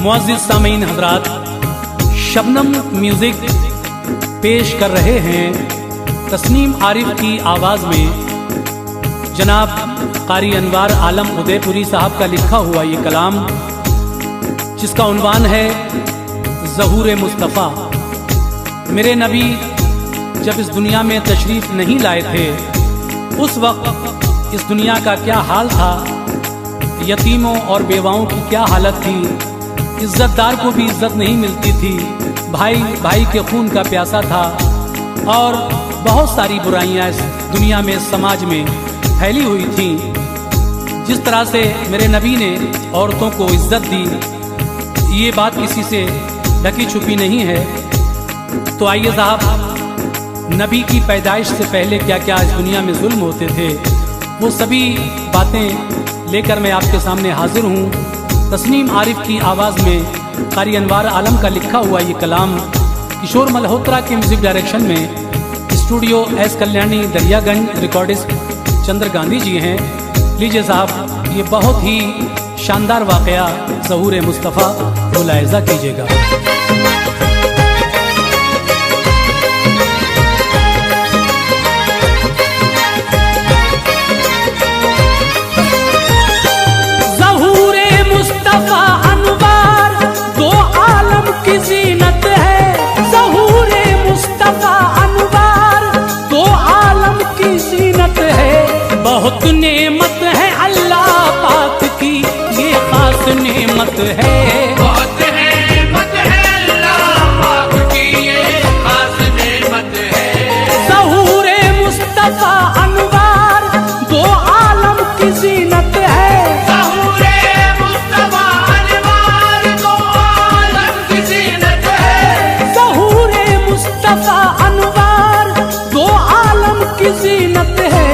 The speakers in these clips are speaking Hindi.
मुअज़्ज़िज़ सामीन हज़रात, शबनम म्यूज़िक पेश कर रहे हैं तस्नीम आरिफ की आवाज़ में जनाब क़ारी अनवार आलम उदयपुरी साहब का लिखा हुआ ये कलाम, जिसका उन्वान है ज़हूर मुस्तफ़ा। मेरे नबी जब इस दुनिया में तशरीफ़ नहीं लाए थे, उस वक्त इस दुनिया का क्या हाल था, यतीमों और बेवाओं की क्या हालत थी, इज्जतदार को भी इज्जत नहीं मिलती थी, भाई भाई के खून का प्यासा था, और बहुत सारी बुराइयां इस दुनिया में समाज में फैली हुई थी। जिस तरह से मेरे नबी ने औरतों को इज्जत दी, ये बात किसी से ढकी छुपी नहीं है। तो आइए साहब, नबी की पैदाइश से पहले क्या क्या इस दुनिया में जुल्म होते थे, वो सभी बातें लेकर मैं आपके सामने हाजिर हूँ। तस्नीम आरिफ की आवाज़ में क़ारी अनवार आलम का लिखा हुआ ये कलाम किशोर मल्होत्रा के म्यूज़िक डायरेक्शन में studio S Kalyani Daryaganj recordist Chandra Gandhi ji हैं। लीजिए साहब, ये बहुत ही शानदार वाक़या ज़हूर मुस्तफ़ा मुलाहिज़ा कीजिएगा। बहुत नेमत है अल्लाह पाक की, ये खास नेमत है। बहुत नेमत है अल्लाह पाक की, ये खास नेमत है। ज़हूर मुस्तफ़ा अनवार दो आलम की ज़ीनत है। ज़हूर मुस्तफ़ा अनवार दो आलम की ज़ीनत है। ज़हूर मुस्तफ़ा अनवार दो आलम की ज़ीनत है।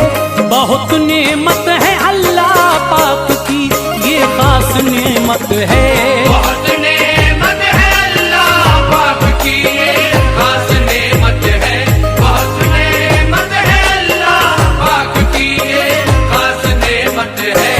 बहुत नेमत है अल्लाह पाक की, ये खास नेमत है। बहुत नेमत है अल्लाह पाक की, ये खास नेमत है। बहुत नेमत है अल्लाह पाक की, ये खास नेमत है।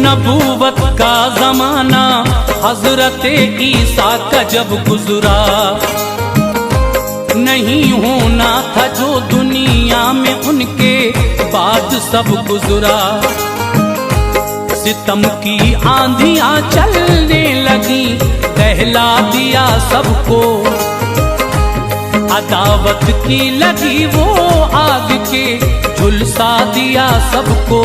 नबूवत का जमाना हजरत ईसा का जब गुजरा, नहीं होना था जो दुनिया में उनके बाद सब गुजरा। सितम की आंधियां चलने लगी, दहला दिया सबको। अदावत की लगी वो आग के, झुलसा दिया सबको।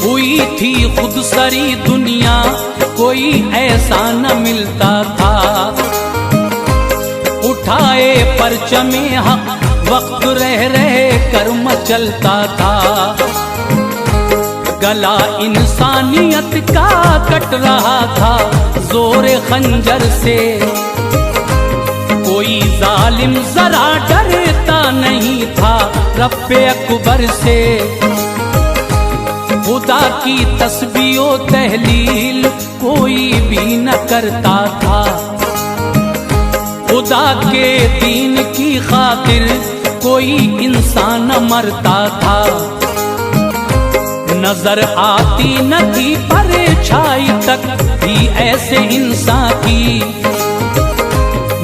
हुई थी खुद सरी दुनिया, कोई ऐसा न मिलता था। उठाए परचमे हक, वक्त रह रहे कर मचलता था। गला इंसानियत का कट रहा था जोरे खंजर से। कोई जालिम जरा डरता नहीं था रब्बे अकबर से। खुदा की तस्बीह तहलील कोई भी न करता था। खुदा के दीन की खातिर कोई इंसान न मरता था। नजर आती न थी परछाई तक भी ऐसे इंसान की।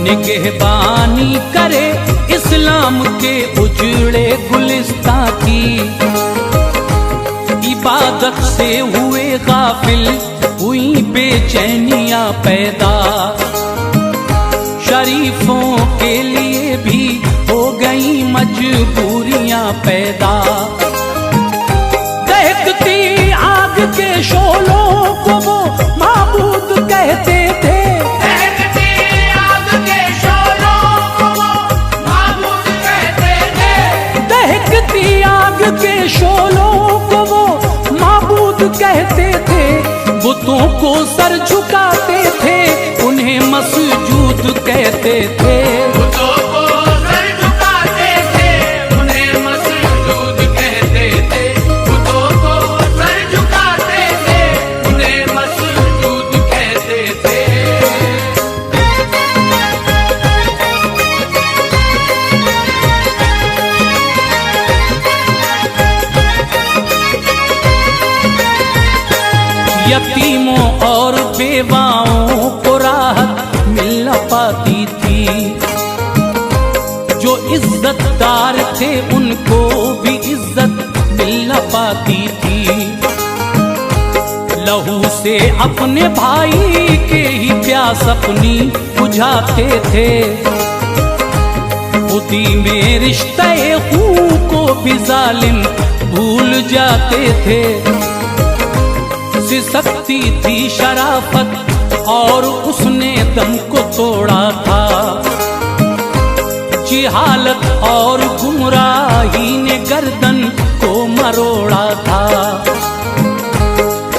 निगहबानी करे इस्लाम के उजड़े गुलिस्तां की। इबादत से हुए गाफिल, हुई बेचैनियां पैदा। शरीफों के लिए भी हो गई मजबूरियां पैदा। दहकती आग के शोलों को वो माबूद कहते थे। दहकती आग के शोलों को वो माबूद कहते थे। दहकती आग के शोलों को वो माबूद कहते थे। बुतों को सर झुकाते थे, उन्हें मसजूद कहते थे। बुतों को सर झुकाते थे, यतीमों और बेवाओं को राहत मिल न पाती थी। जो इज्जतदार थे उनको भी इज्जत मिल न पाती थी। लहू से अपने भाई के ही प्यास अपनी बुझाते थे। खुदी में रिश्ते खून को भी जालिम भूल जाते थे। सिसकती थी शराफत और उसने दम को तोड़ा था। जिहालत और गुमराही ने गर्दन को मरोड़ा था।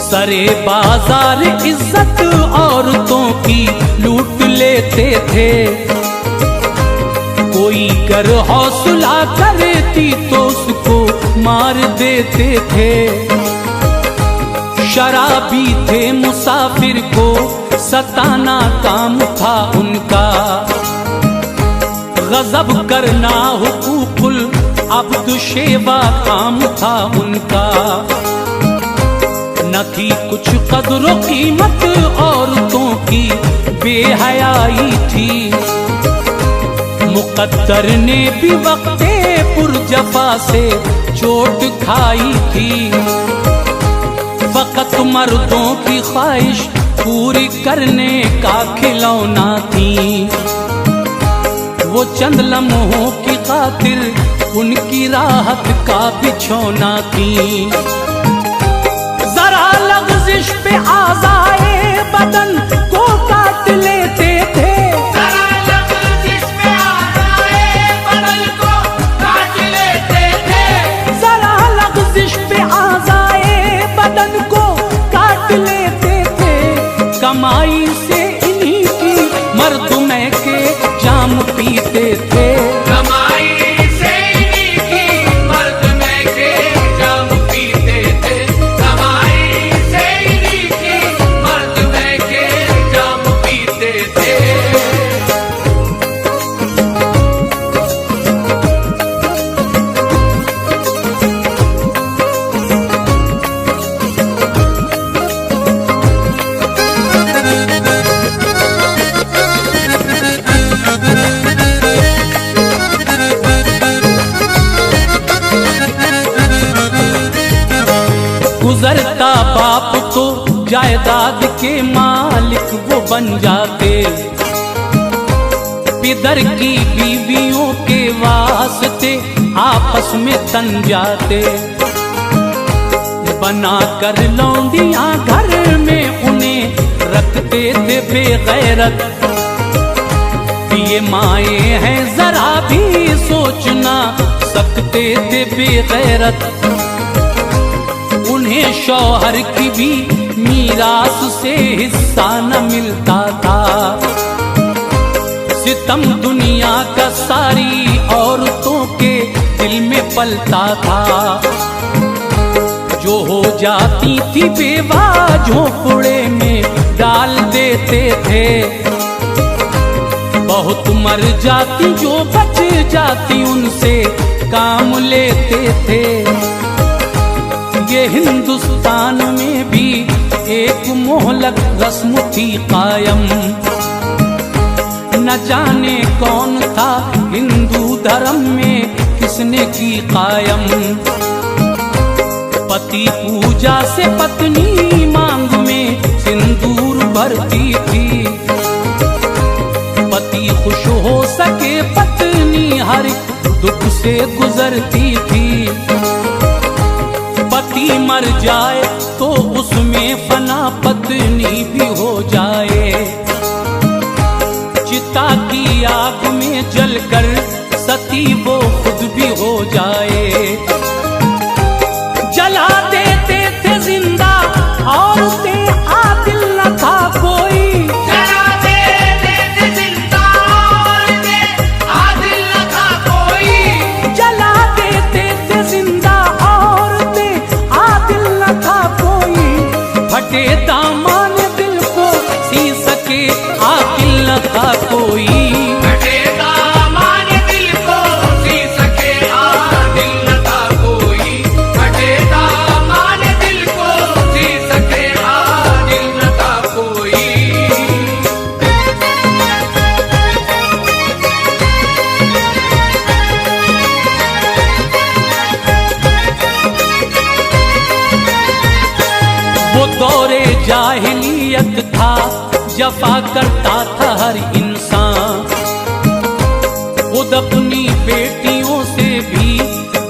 सरे बाजार इज्जत औरतों की लूट लेते थे। कोई कर हौसला करती तो उसको मार देते थे। शराबी थे मुसाफिर को सताना काम था उनका। गजब करना हुकूकुल अब्द शेवा काम था उनका। न थी कुछ कदर कीमत औरतों की बेहयाई थी। मुकद्दर ने भी वक्ते पुरजफा से चोट खाई थी। फकत मर्दों की ख्वाहिश पूरी करने का खिलौना थी। वो चंद लम्हों की खातिर उनकी राहत का बिछौना थी। जरा लग़ज़िश पे आज़ाए बदन को काट लेते थे। जरा लग़ज़िश पे आज़ाए बदन को काट लेते थे। जरा लग़ज़िश पे आज़ाए बदन को काट लेते थे। कमाई से इन्हीं की मर्दुमे के जाम पीते थे। कमाई से इन्हीं की मर्द में के जाम पीते थे। कमाई से इन्हीं की मर्द में के जाम पीते थे। गुजरता बाप तो जायदाद के मालिक वो बन जाते। पिदर की बीवियों के वास्ते आपस में तन जाते। बनाकर लौंडियां घर में उन्हें रखते थे बेगैरत। ये माए हैं जरा भी सोच ना सकते थे बेगैरत। उन्हें शौहर की भी मीरास से हिस्सा न मिलता था। सितम दुनिया का सारी औरतों के दिल में पलता था। जो हो जाती थी बेवा झोंपड़े में डाल देते थे। बहुत मर जाती जो बच जाती उनसे काम लेते थे। ये हिंदुस्तान में भी एक मोहलक रस्म थी कायम। न जाने कौन था हिंदू धर्म में किसने की कायम। पति पूजा से पत्नी मांग में सिंदूर भरती थी। पति खुश हो सके पत्नी हर दुख से गुजरती थी। पति मर जाए तो उसमें फना पत्नी भी हो जाए। चिता की आग में जलकर सती वो खुद भी हो जाए। जला देते थे जिंदा औरतें आदिल न था कोई। जला देते थे जिंदा औरतें आदिल न था कोई। जला देते थे जिंदा औरतें आदिल न था कोई। फटे दामन दिल को सी सके आकिल न था कोई। फटे दामन दिल को सी सके आकिल नियत था, जफा करता था हर इंसान। खुद अपनी बेटियों से भी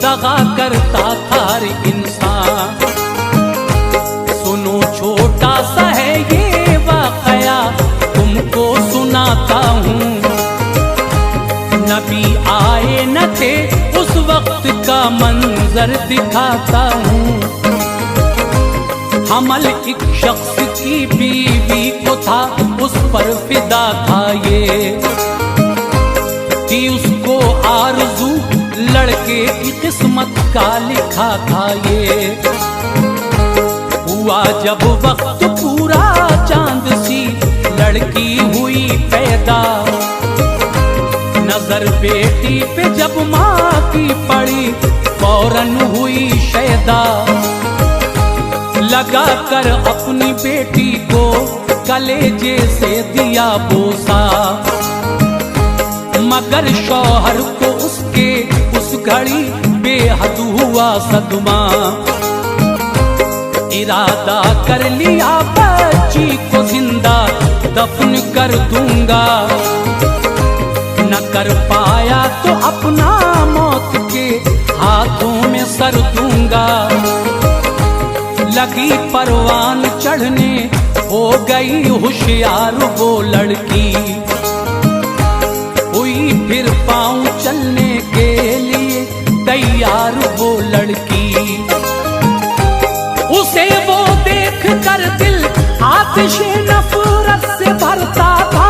दगा करता था हर इंसान। सुनो छोटा सा है ये वाकया, तुमको सुनाता हूँ। नबी आए न थे उस वक्त का मंजर दिखाता हूँ। हमल एक शख्स की बीवी को था, उस पर फिदा था ये, कि उसको आरज़ू लड़के की किस्मत का लिखा था ये। हुआ जब वक्त पूरा, चांद सी लड़की हुई पैदा। नजर बेटी पे जब माँ की पड़ी, फौरन हुई शैदा। लगा कर अपनी बेटी को कलेजे से दिया बोसा, मगर शौहर को उसके उस घड़ी बेहद हुआ सदमा। इरादा कर लिया बच्ची को जिंदा दफन कर दूंगा, न कर पाया तो अपना मौत के हाथों में सर दूंगा। लगी परवान चढ़ने, हो गई होशियार वो लड़की। हुई फिर पाँव चलने के लिए तैयार वो लड़की। उसे वो देख कर दिल आतिशे नफरत से भरता था।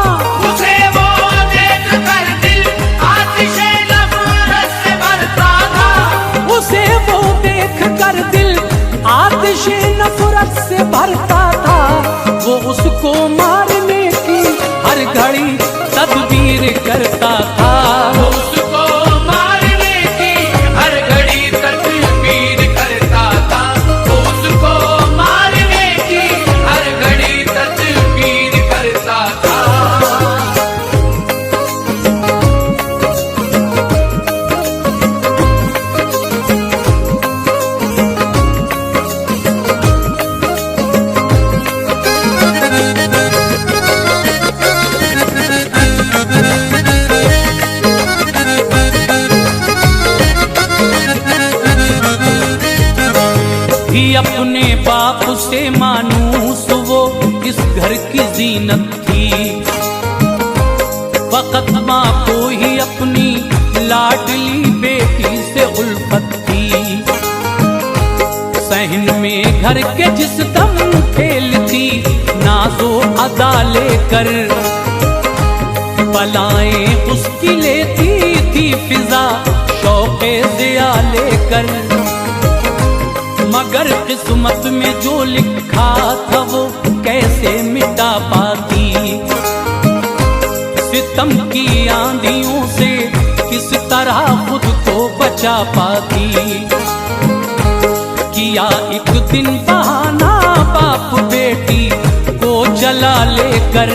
उसे वो देख कर दिल आतिशे नफरत से भरता था। उसे वो देख कर दिल आतिशे नफरत से भरता था। वो उसको मारने की हर घड़ी तदबीर करता था। उसको मारने की हर घड़ी तदबीर करता था। उसको मारने की हर घड़ी तदबीर करता था। ही अपने बाप से मानूस वो इस घर की जीनत थी। फकत माँ को ही अपनी लाडली बेटी से उल्फत थी। सहन में घर के जिस दम खेलती, नाजो अदा लेकर बलाएं उसकी लेती थी फिजा, शौक़े ज़िया लेकर। मगर किस्मत में जो लिखा था वो कैसे मिटा पाती। सितम की आंधियों से किस तरह खुद को बचा पाती। किया एक दिन बहाना बाप बेटी को जला लेकर।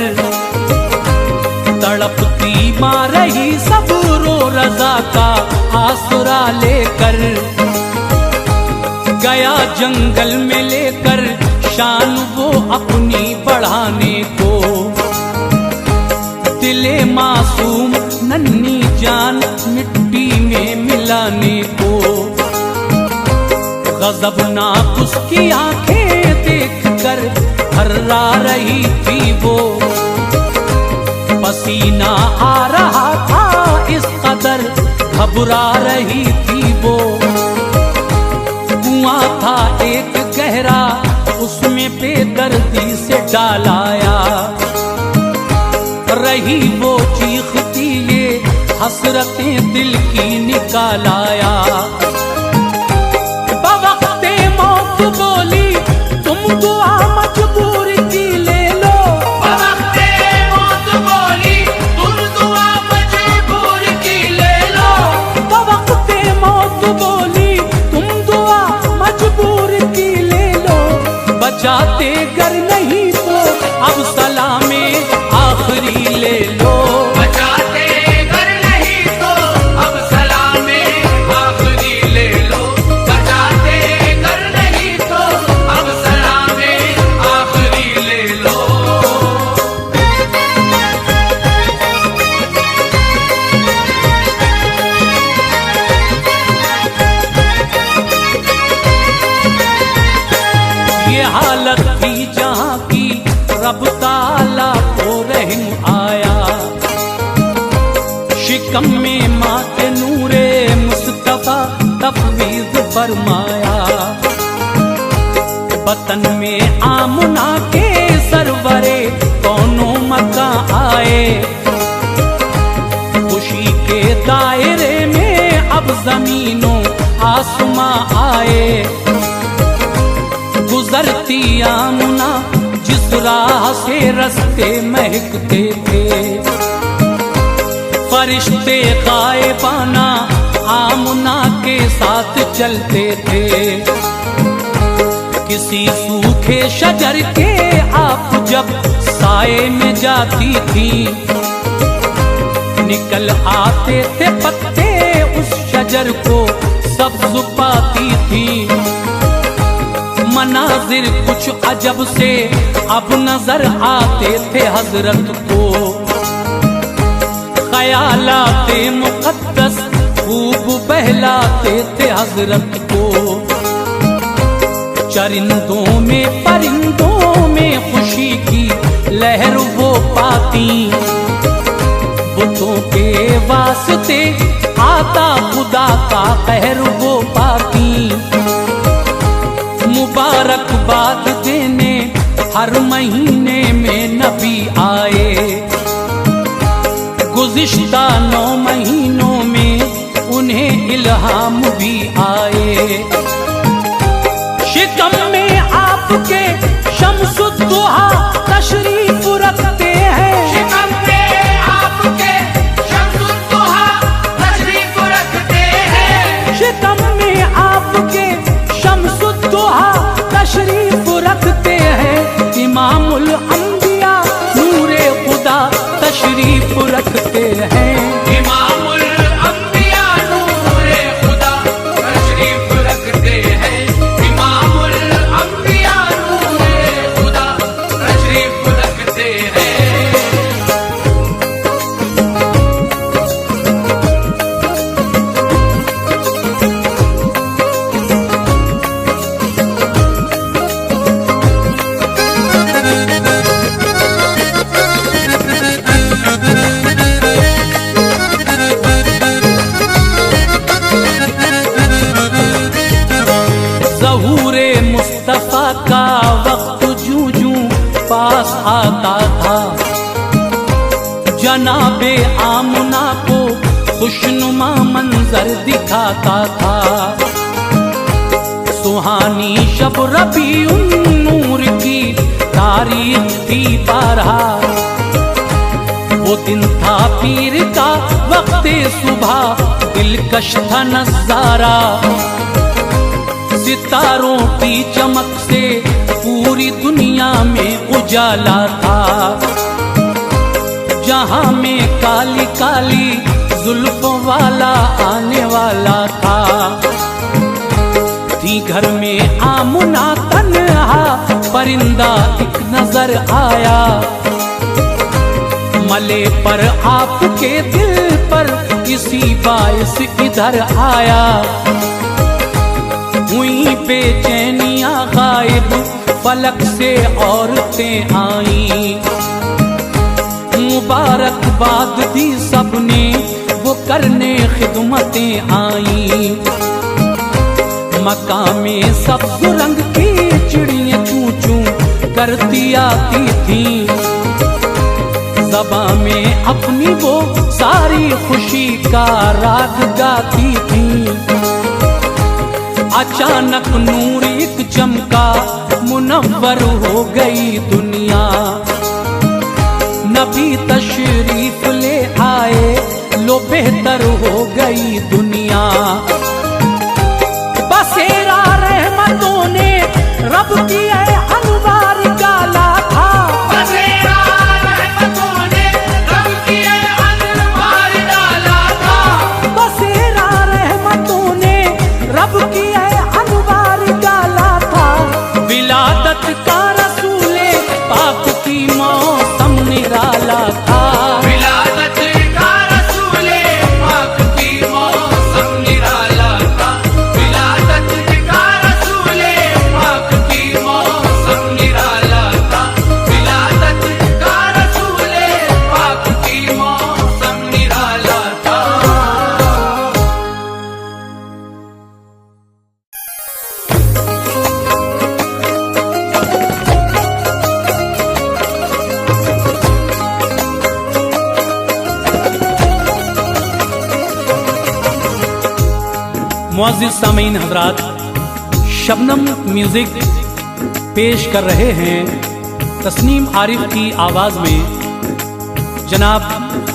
तड़पती माँ रही सबरो रजा का आसरा लेकर। गया जंगल में लेकर शान वो अपनी बढ़ाने को। दिले मासूम नन्ही जान मिट्टी में मिलाने को। गज़बनाक उसकी आंखें देखकर हर्रा रही थी वो। पसीना आ रहा था इस कदर घबरा रही थी वो। कुआं था एक गहरा, उसमें बेदर्दी से डालाया। रही वो चीखती ये हसरतें दिल की निकाल आया। बवक्ते मौत बोली तुम दुआ मजबूर की ले लो। बवक्ते मौत बोली तुम दुआ मजबूर की ले लो। बवक्ते मौत बोली तुम दुआ मजबूर की ले लो। बचाते गर नहीं तो अब सलामे आखिरी ले लो। बचाते घर नहीं तो अब सलामे आखिरी रब ताला को रहम आया। शिकम में माते नूरे मुस्तफा तफवीज फरमाया। बतन में आमुना के सरवरे कौनो मका आए। खुशी के दायरे में अब जमीनों आसमां आए। गुजरती आमुना जिस राह से रस्ते महकते थे, फरिश्ते गायबाना आमुना के साथ चलते थे। किसी सूखे शजर के आप जब साए में जाती थी, निकल आते थे पत्ते उस शजर को सब्ज पाती थी। मनाजिर कुछ अजब से अब नजर आते थे हजरत को। ख्यालाते मुक़द्दस खूब बहलाते थे हजरत को। चरिंदों में परिंदों में खुशी की लहर वो पाती। बुतों के वास्ते आता खुदा का कहर वो पाती। मुबारकबाद देने हर महीने में नबी आए। गुज़िश्ता 9 महीनों में उन्हें इल्हाम भी आए। शिकम में आपके शम्सुद्दुहा तशरीफ रखते हैं। शिकम में आपके शम्सुद्दुहा तशरीफ रखते हैं। शिकम में आपके शम्सुद्दुहा तशरीफ रखते हैं। इमामुल अंबिया नूरे खुदा तशरीफ रखते हैं। इमामुल अंबिया नूरे खुदा तशरीफ रखते हैं। इमामुल अंबिया नूरे खुदा तशरीफ रखते हैं। ज़हूरे मुस्तफ़ा का वक्त जूं जूं पास आता था, जनाबे आमुना को खुशनुमा मंजर दिखाता था। सुहानी शब रबीउन नूर की तारीख थी 12। वो दिन था पीर का वक्ते सुबह, दिलकश था नज़ारा। सितारों की चमक से पूरी दुनिया में उजाला था। जहां में काली काली जुल्फों वाला आने वाला था। थी घर में आमुना तन्हा, परिंदा एक नजर आया। मले पर आपके दिल पर किसी बाइस इधर आया। हुई बेचैनियां गायब, फलक से औरतें आई। मुबारकबाद दी सबने, वो करने खिदमतें आई। मकामे सब्ज रंग की चिड़ियां चूं चूं करती आती थी। ज़बां में अपनी वो सारी खुशी का राग गाती थी। अचानक नूर एक चमका, मुनव्वर हो गई दुनिया। नबी तशरीफ ले आए, लो बेहतर हो गई दुनिया। बसेरा रहमतों ने रब की अनवार डाला था। बसेरा रहमतों ने रब की अनवार डाला था। बसेरा रहमतों ने रब की अनवार डाला था। विलादत का रसूले पाक की मौसम निराला था। विलादत का रसूले पाक की मौसम निराला था। विलादत का रसूले पाक की मौसम मुअज़्ज़िज़ सामीन हज़रात, शबनम म्यूज़िक पेश कर रहे हैं तस्नीम आरिफ की आवाज़ में जनाब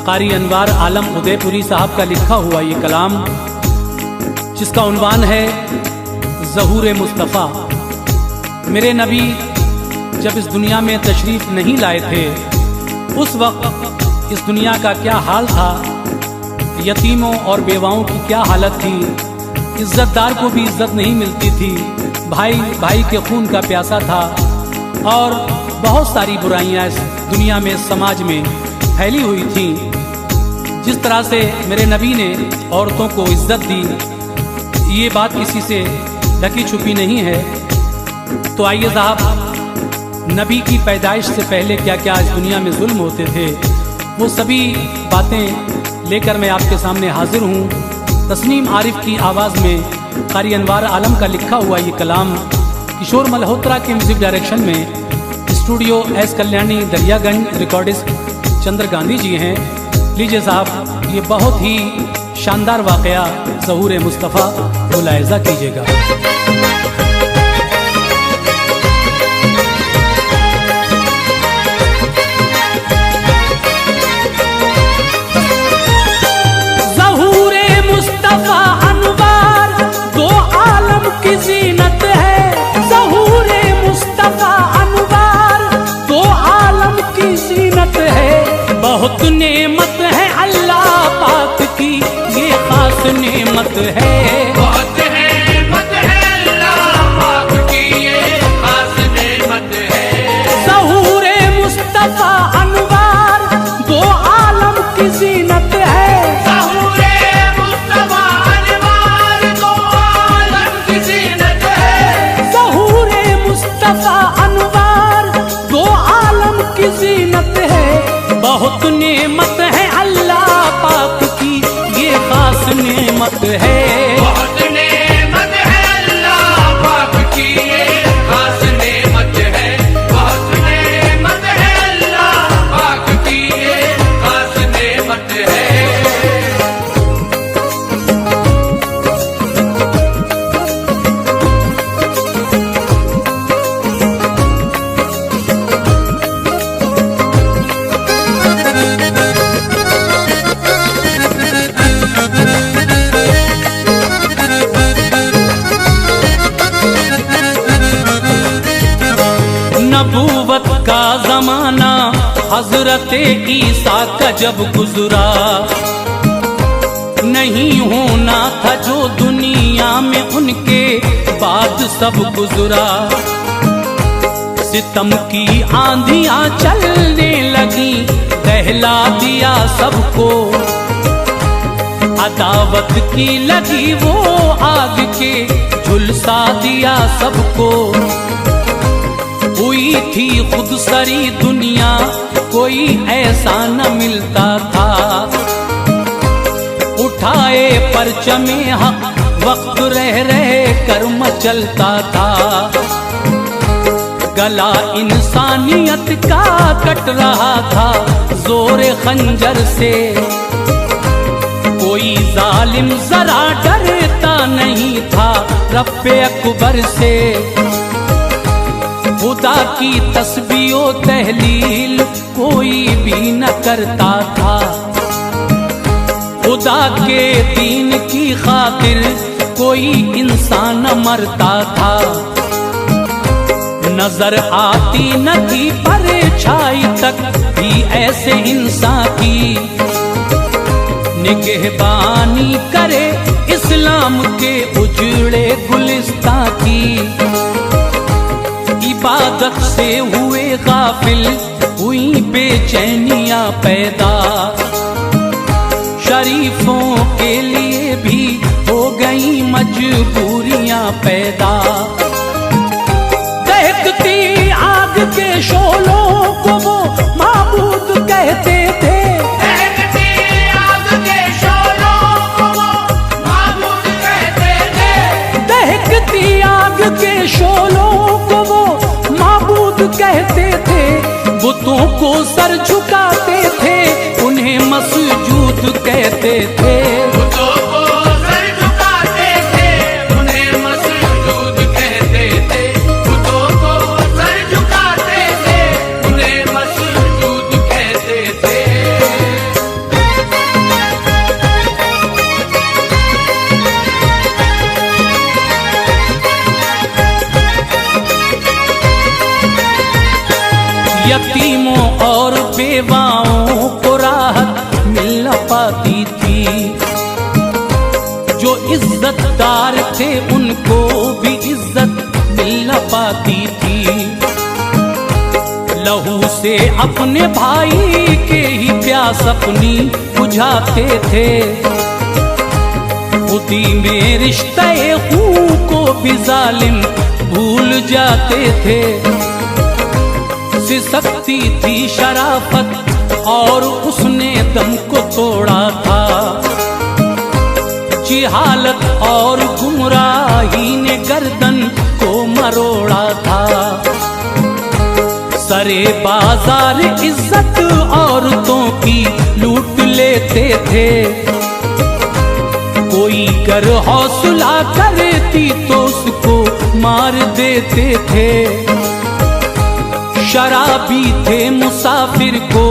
कारी अनवार आलम उदयपुरी साहब का लिखा हुआ ये कलाम, जिसका उन्वान है ज़हूर मुस्तफ़ा। मेरे नबी जब इस दुनिया में तशरीफ़ नहीं लाए थे, उस वक्त इस दुनिया का क्या हाल था, यतीमों और बेवाओं की क्या हालत थी, इज्जतदार को भी इज्जत नहीं मिलती थी, भाई भाई के खून का प्यासा था, और बहुत सारी बुराइयां इस दुनिया में समाज में फैली हुई थी। जिस तरह से मेरे नबी ने औरतों को इज्जत दी, ये बात किसी से ढकी छुपी नहीं है। तो आइए साहब, नबी की पैदाइश से पहले क्या क्या इस दुनिया में जुल्म होते थे, वो सभी बातें लेकर मैं आपके सामने हाजिर हूँ। तस्नीम आरिफ की आवाज़ में कारी अनवार आलम का लिखा हुआ ये कलाम किशोर मल्होत्रा के म्यूजिक डायरेक्शन में studio S Kalyani Daryaganj recordist Chandra Gandhi ji हैं। लीजिए साहब, ये बहुत ही शानदार वाकया ज़हूर मुस्तफ़ा मुलाहिज़ा कीजिएगा। ज़ीनत है ज़हूर मुस्तफ़ा अनवार, दो आलम की ज़ीनत है। बहुत नेमत है अल्लाह पाक की, ये खास नेमत है। बहुत नेमत है अल्लाह पाक की, ये खास नेमत है। ज़हूर मुस्तफ़ा अनवार, दो आलम की ज़ीनत है। बहुत नेमत है अल्लाह पाक की, ये खास नेमत है। बहुत नेमत है अल्लाह पाक की, ये खास नेमत है। बहुत नेमत है अल्लाह पाक की, ये खास नेमत है। नबूवत का जमाना हजरत ईसा का जब गुजरा, नहीं होना था जो दुनिया में उनके बाद सब गुजरा। सितम की आंधियां चलने लगी, दहला दिया सबको। अदावत की लगी वो आग के, झुलसा दिया सबको। हुई थी खुद सरी दुनिया, कोई ऐसा न मिलता था। उठाए परचमे हक, वक्त रह रहे कर मचलता था। गला इंसानियत का कट रहा था जोरे खंजर से। कोई जालिम जरा डरता नहीं था रब्बे अकबर से। खुदा की तस्बीह तहलील कोई भी न करता था। खुदा के दीन की खातिर कोई इंसान मरता था। नजर आती न थी परछाई तक भी ऐसे इंसान की। निगहबानी करे इस्लाम के उजड़े गुलिस्तां की। इबादत से हुए गाफिल, हुई बेचैनियां पैदा। शरीफों के लिए भी हो गई मजबूरियां पैदा। दहकती आग के शोलों को वो माबूद कहते थे। दहकती आग के शोलों को वो माबूद कहते थे। दहकती आग के शोलों को वो माबूद कहते थे। बुतों को सर झुकाते थे, उन्हें मसजूद कहते थे। बुतों को सर झुकाते थे, यतीमों और बेवाओं को राहत मिल न पाती थी। जो इज्जतदार थे उनको भी इज्जत मिल न पाती थी। लहू से अपने भाई के ही प्यास अपनी बुझाते थे। खुदी में रिश्ते खून को भी जालिम भूल जाते थे। सिसकती थी शराफत और उसने दम को तोड़ा था। जिहालत और गुमराही ने गर्दन को मरोड़ा था। सरे बाजार इज्जत औरतों की लूट लेते थे। कोई कर हौसला करती तो उसको मार देते थे। शराबी थे मुसाफिर को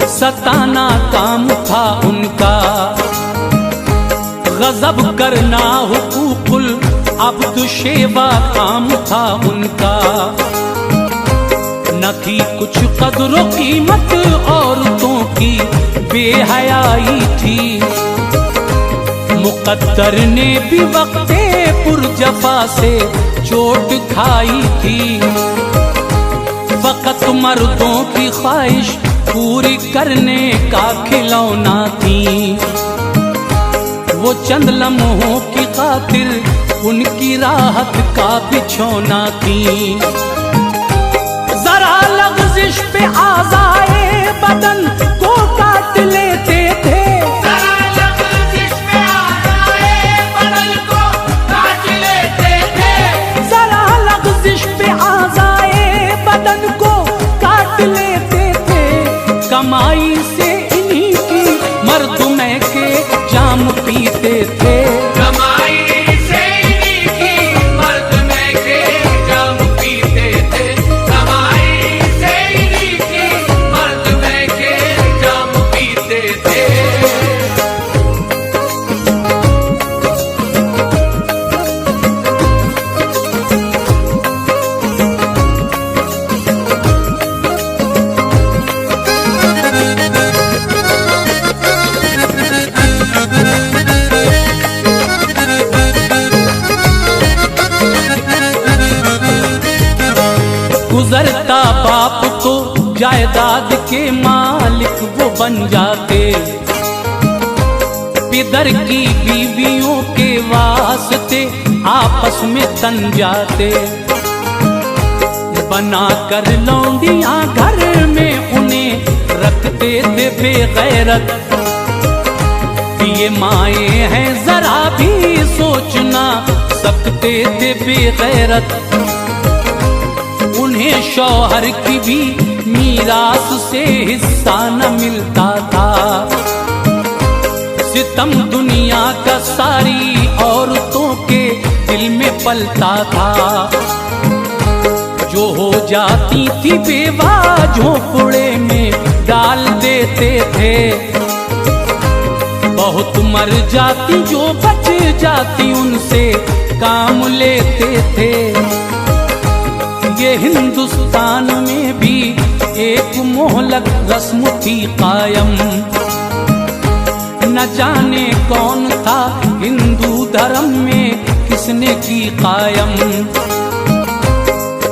सताना काम था उनका। गजब करना हुकूकुल अब्द शेवा काम था उनका। न थी कुछ कदर कीमत औरतों की बेहयाई थी। मुकद्दर ने भी वक्ते पुरजफा से चोट खाई थी। फकत मर्दों की ख्वाहिश पूरी करने का खिलौना थी। वो चंद लम्हों की खातिर उनकी राहत का बिछौना थी। जरा लग़ज़िश पे आज़ाए बदन को काट लेते थे। कमाई से इन्हीं की मर्द में के जाम पीते थे। कमाई से इन्हीं की मर्द में के जाम पीते थे। कमाई से इन्हीं की मर्द में के जाम पीते थे। गुजरता बाप तो जायदाद के मालिक वो बन जाते। पिदर की बीवियों के वास्ते आपस में तन जाते। बना कर लौंडियां घर में उन्हें रखते थे बेगैरत। ये माए हैं जरा भी सोचना सकते थे बेगैरत। उन्हें शौहर की भी मीरास से हिस्सा न मिलता था। सितम दुनिया का सारी औरतों के दिल में पलता था। जो हो जाती थी बेवा झोंपड़े में डाल देते थे। बहुत मर जाती जो बच जाती उनसे काम लेते थे। ये हिंदुस्तान में भी एक मोहलक रस्म थी कायम। न जाने कौन था हिंदू धर्म में किसने की कायम।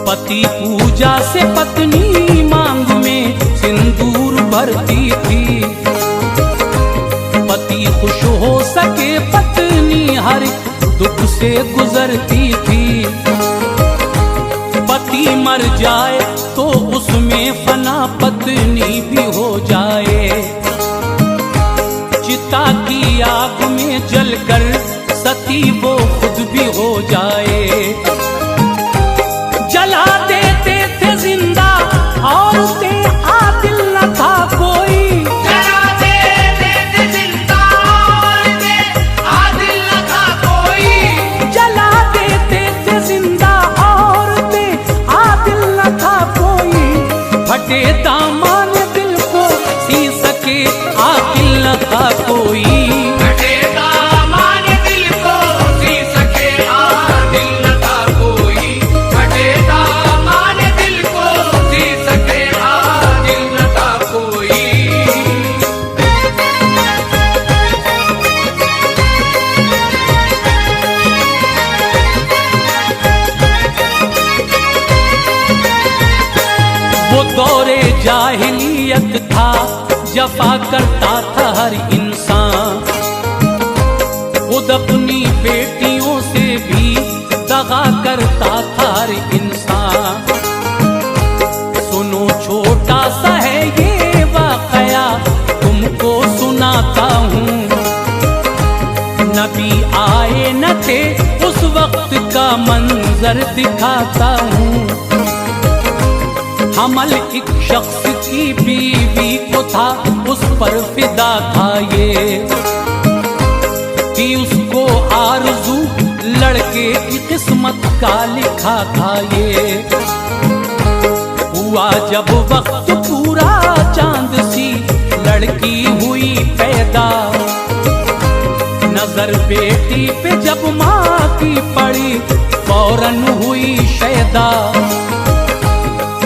पति पूजा से पत्नी मांग में सिंदूर भरती थी। पति खुश हो सके पत्नी हर दुख से गुजरती थी। पति मर जाए तो उसमें फना पत्नी भी हो जाए। चिता की आग में जलकर सती वो खुद भी हो जाए। जला देते थे जिंदा औरतें आदिल न था कोई। जला देते थे जिंदा औरतें आदिल न था कोई। जला देते थे जिंदा औरतें आदिल न था कोई। फटे दामन दिल को सी सके आदिल न था कोई। फटे दामन दिल को सी सके आदिल न था वो दौरे जाहिलियत था, जफा करता था हर इंसान, खुद अपनी बेटियों से भी दगा करता था हर इंसान। सुनो छोटा सा है ये वाकया, तुमको सुनाता हूँ। नबी आए न थे उस वक्त का मंजर दिखाता हूँ। हमल एक शख्स की बीवी को था, उस पर फिदा था ये कि उसको आरज़ू लड़के की किस्मत का लिखा था ये। हुआ जब वक्त पूरा चांद सी लड़की हुई पैदा, नजर बेटी पे जब माँ की पड़ी फौरन हुई शैदा।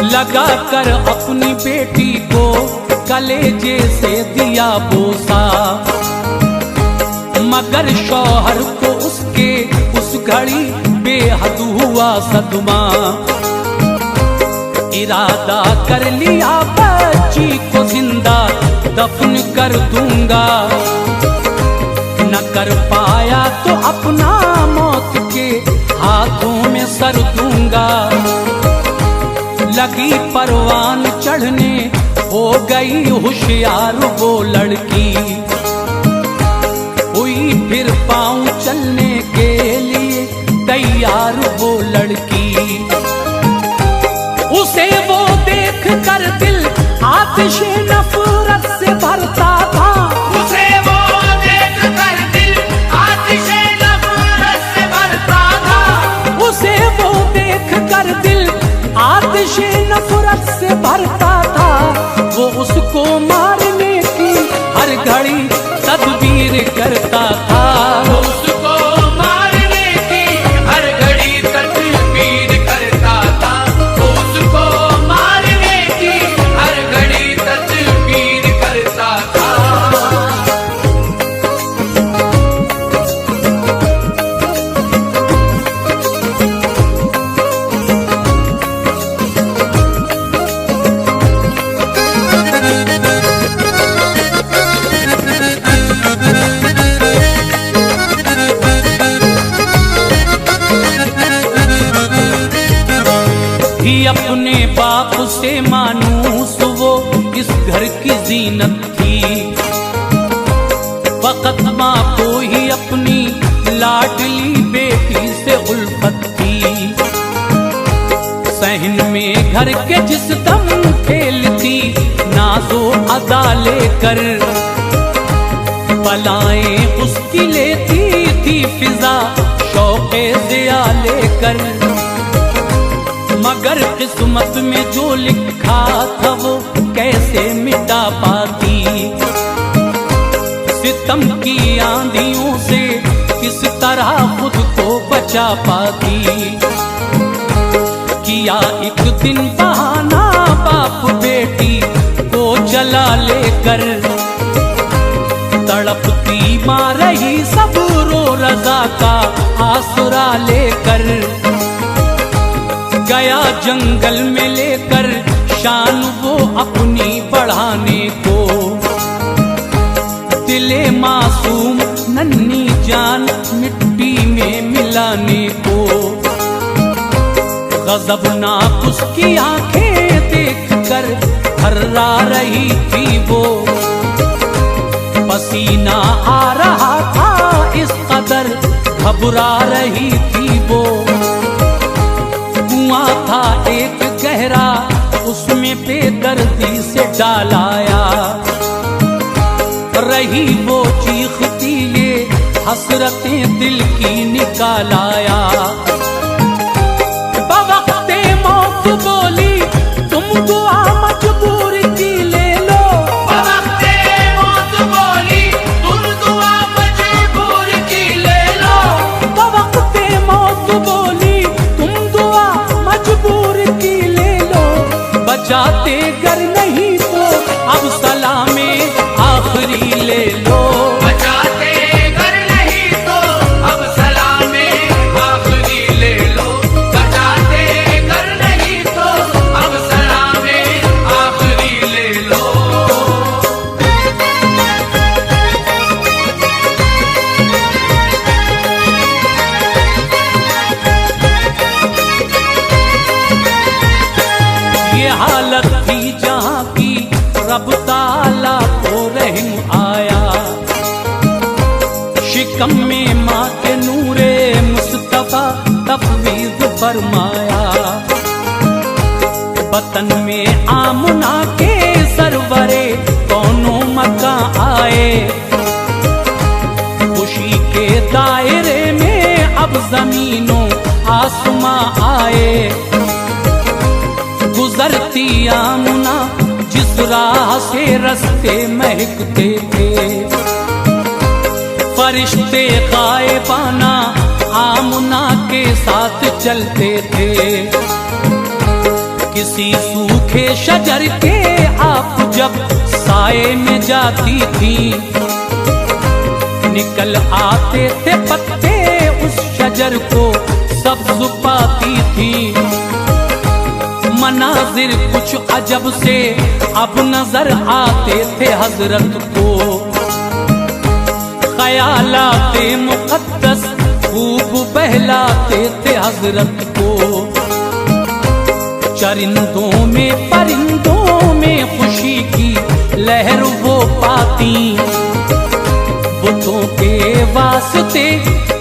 लगा कर अपनी बेटी को कलेजे से दिया बोसा, मगर शौहर को उसके उस घड़ी बेहद हुआ सदमा। इरादा कर लिया बच्ची को जिंदा दफन कर दूंगा, न कर पाया तो अपना मौत के हाथों में सर दूंगा। लगी परवान चढ़ने, हो गई होशियार वो लड़की, हुई फिर पाँव चलने के लिए तैयार वो लड़की। उसे वो देख कर दिल आतिशे नफरत से भरता था, उसे वो देख कर दिल आतिशे नफरत से भरता था, उसे वो देख कर दिल आतिशे नफरत से भरता था। वो उसको मारने की हर घड़ी तदबीर करता था, उसको मारने की हर घड़ी तदबीर करता था, उसको मारने की हर घड़ी तदबीर करता था। ही अपने बाप से मानूस वो इस घर की जीनत थी। फकत माँ को ही अपनी लाडली बेटी से उल्फत थी। सहन में घर के जिस दम खेलती नाजो अदा लेकर, बलाएं उसकी लेती थी फिजा शौक़े ज़िया लेकर। मगर किस्मत में जो लिखा था वो कैसे मिटा पाती, सितम की आंधियों से किस तरह खुद को बचा पाती। किया एक दिन बहाना बाप बेटी को जला लेकर, तड़पती माँ रही सबरो रजा का आसरा लेकर। गया जंगल में लेकर शान वो अपनी बढ़ाने को, दिले मासूम नन्ही जान मिट्टी में मिलाने को। गज़बनाक उसकी आंखें देखकर थर्रा रही थी वो, पसीना आ रहा था इस कदर घबरा रही थी वो। कुआं था एक गहरा उसमें बेदर्दी से डालाया, रही वो चीखती ये हसरतें दिल की निकाल आया। बवक्ते मौत बोली तुम दुआ मजबूर की ले लो, बवक्ते मौत बोली तुम दुआ मजबूर की ले लो, बवक्ते मौत बोली तुम दुआ मजबूर की ले लो। बचाते गर नहीं तो अब सलामे आखिरी ले लो, बचाते घर नहीं तो अब सलामे आखिरी रब ताला को रहम आया। शिकम में माँ के नूरे मुस्तफा तफवीज फरमाया। वतन में आमना के सरवरे कौनो मका आए। खुशी के दायरे में अब जमीनों आसमां आए। गुजरती आमना जिस राह से रस्ते महकते थे, फरिश्ते गायबाना आमना के साथ चलते थे। किसी सूखे शजर के आप जब साए में जाती थी, निकल आते थे पत्ते उस शजर को सब्ज पाती थी। मनाजिर कुछ अजब से अब नजर आते थे हजरत को। ख्यालाते मुक़द्दस खूब बहलाते थे हजरत को। चरिंदों में परिंदों में खुशी की लहर वो पाती। बुतों के वास्ते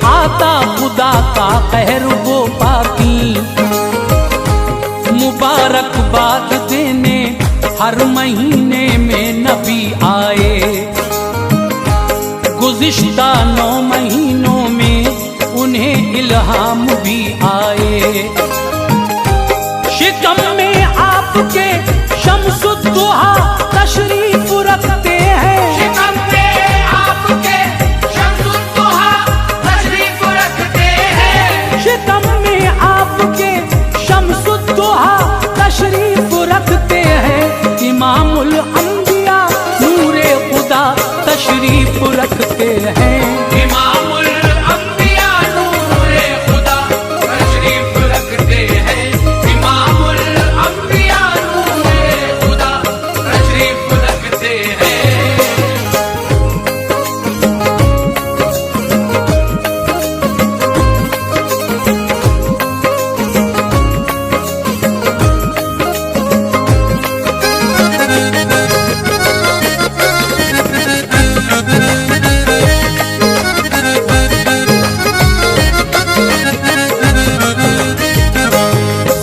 आता खुदा का कहर वो पाती। मुबारकबाद देने हर महीने में नबी आए। गुज़िश्ता 9 महीनों में उन्हें इल्हाम भी आए। शिकम में आपके शम्सुद्दुहा तशरीफ रखते हैं। शिकम में आपके शम्सुद्दुहा तशरीफ रखते हैं। शिकम में आपके शम्सुद्दुहा तशरीफ रखते हैं। इमामुल अंबिया नूरे खुदा तशरीफ रखते हैं। इमामुल अंबिया नूरे खुदा तशरीफ रखते हैं। इमामुल अंबिया नूरे खुदा तशरीफ रखते हैं।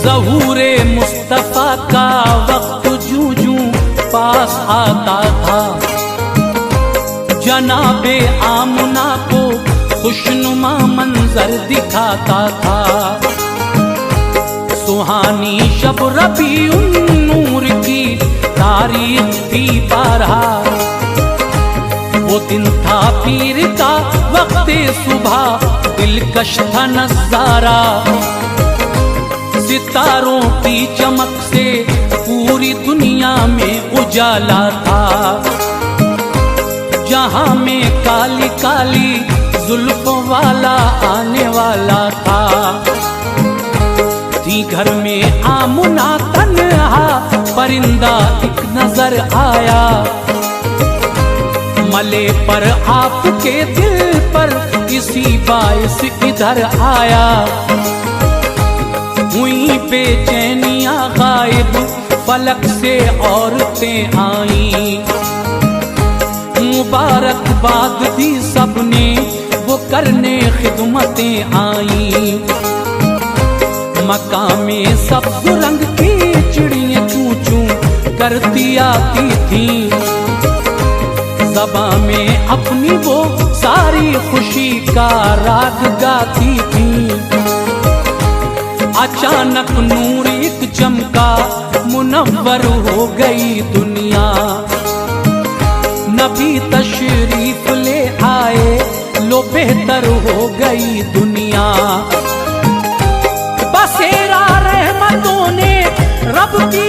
ज़हूरे मुस्तफ़ा का वक्त जूं जूं पास आता था, जनाबे आमना को खुशनुमा मंजर दिखाता था। सुहानी शब रबीउन नूर की तारीख थी 12। वो दिन था पीर का वक्त सुबह, दिलकश था नज़ारा। सितारों की चमक से पूरी दुनिया में उजाला था। जहां में काली काली जुल्फों वाला आने वाला था। थी घर में आमना तन्हा, परिंदा एक नजर आया। मले पर आपके दिल पर इसी बाइस इधर आया। हुई बेचैनियां गायब, फलक से औरतें आई। मुबारकबाद दी सबने, वो करने खिदमतें आई। मकामे सब्ज रंग की चिड़ियां चूं चूं करती आती थी। ज़बां में अपनी वो सारी खुशी का राग गाती थी। अचानक नूर एक चमका, मुनव्वर हो गई दुनिया। नबी तशरीफ ले आए, लो बेहतर हो गई दुनिया। बसेरा रहमतों ने रब की